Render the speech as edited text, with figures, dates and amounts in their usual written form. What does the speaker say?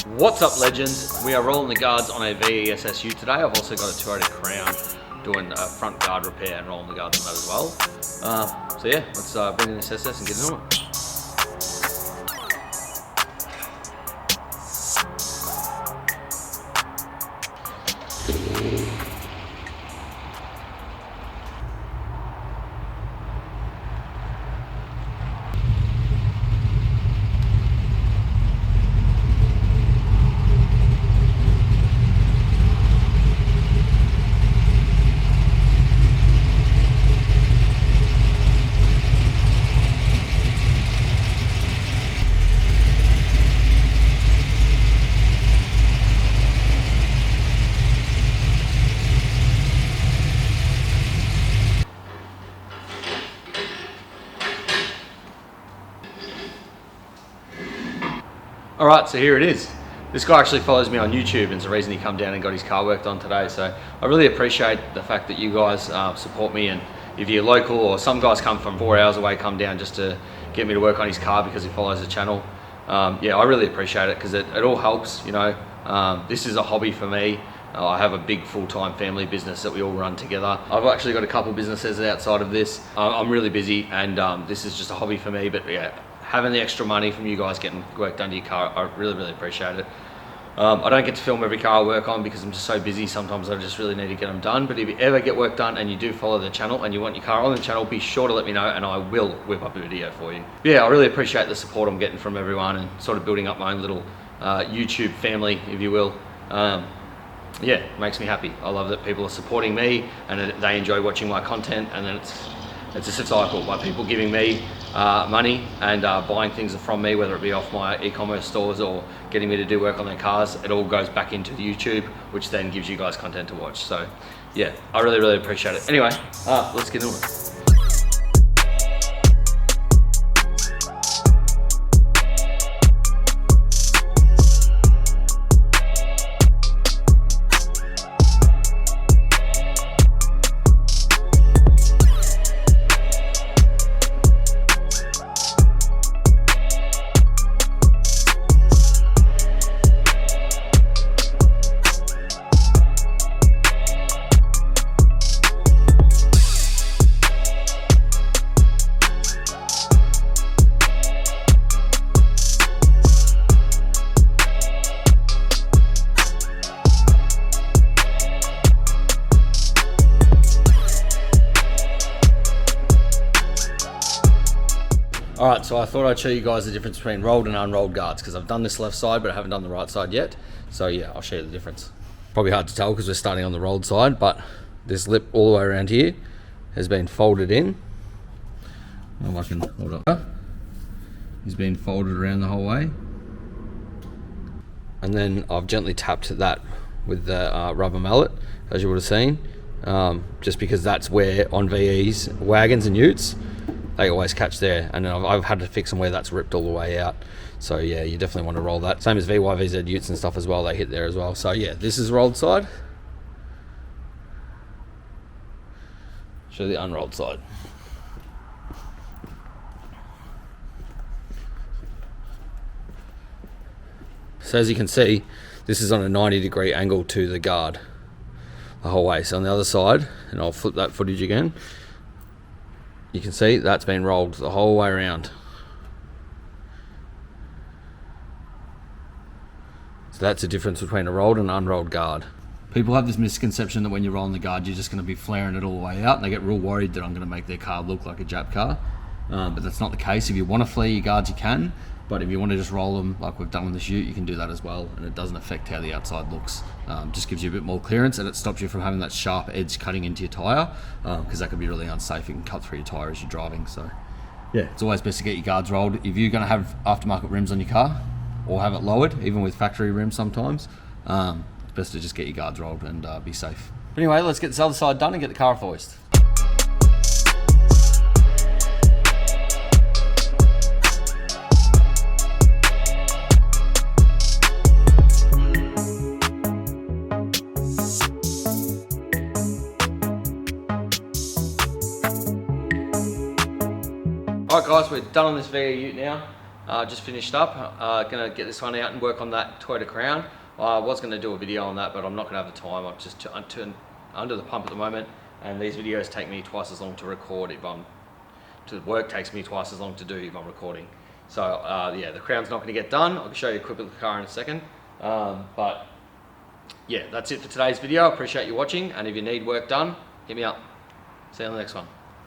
What's up, legends? We are rolling the guards on a VESSU today. I've also got a 200 Crown doing a front guard repair and rolling the guards on that as well. So yeah, let's bring in this SS and get into it. Alright, so here it is. This guy actually follows me on YouTube and it's the reason he come down and got his car worked on today. So I really appreciate the fact that you guys support me, and if you're local, or some guys come from 4 hours away, come down just to get me to work on his car because he follows the channel. Yeah, I really appreciate it because it all helps, you know. This is a hobby for me. I have a big full-time family business that we all run together. I've actually got a couple businesses outside of this. I'm really busy, and this is just a hobby for me, but yeah, having the extra money from you guys getting work done to your car, I really appreciate it. I don't get to film every car I work on because I'm just so busy. Sometimes I just really need to get them done. But if you ever get work done and you do follow the channel and you want your car on the channel, be sure to let me know and I will whip up a video for you. Yeah, I really appreciate the support I'm getting from everyone and sort of building up my own little YouTube family, if you will. Yeah, it makes me happy. I love that people are supporting me and they enjoy watching my content, and then it's a cycle by people giving me money and buying things from me, whether it be off my e-commerce stores or getting me to do work on their cars. It all goes back into the YouTube, which then gives you guys content to watch. So yeah, I really appreciate it. Anyway, let's get into it. Alright, so I thought I'd show you guys the difference between rolled and unrolled guards, because I've done this left side but I haven't done the right side yet. So yeah, I'll show you the difference. Probably hard to tell because we're starting on the rolled side, but this lip all the way around here has been folded in. Oh, I can hold up. It's been folded around the whole way. And then I've gently tapped that with the rubber mallet, as you would have seen, just because that's where on VEs, wagons and utes, they always catch there, and then I've had to fix them where that's ripped all the way out. So yeah, you definitely want to roll that. Same as VYVZ utes and stuff as well, they hit there as well. So yeah, this is the rolled side. Show the unrolled side. So as you can see, this is on a 90-degree angle to the guard the whole way. So on the other side, and I'll flip that footage again, you can see that's been rolled the whole way around. So that's the difference between a rolled and unrolled guard. People have this misconception that when you're rolling the guard, you're just going to be flaring it all the way out, and they get real worried that I'm going to make their car look like a Jap car. But that's not the case. If you want to flare your guards, you can. But if you want to just roll them like we've done with this ute, you can do that as well, and it doesn't affect how the outside looks. Just gives you a bit more clearance, and it stops you from having that sharp edge cutting into your tyre, because that can be really unsafe. It can cut through your tyre as you're driving. So yeah, it's always best to get your guards rolled. If you're going to have aftermarket rims on your car, or have it lowered, even with factory rims sometimes, it's best to just get your guards rolled and be safe. But anyway, let's get this other side done and get the car off the hoist. Alright guys, we're done on this VE ute now. just finished up. Gonna get this one out and work on that Toyota Crown. I was gonna do a video on that, but I'm not gonna have the time. I'm just under the pump at the moment, and these videos take me twice as long to record if I'm, work takes me twice as long to do if I'm recording. So yeah, the Crown's not gonna get done. I'll show you a quick look at the car in a second. But yeah, that's it for today's video. I appreciate you watching, and if you need work done, hit me up. See you on the next one.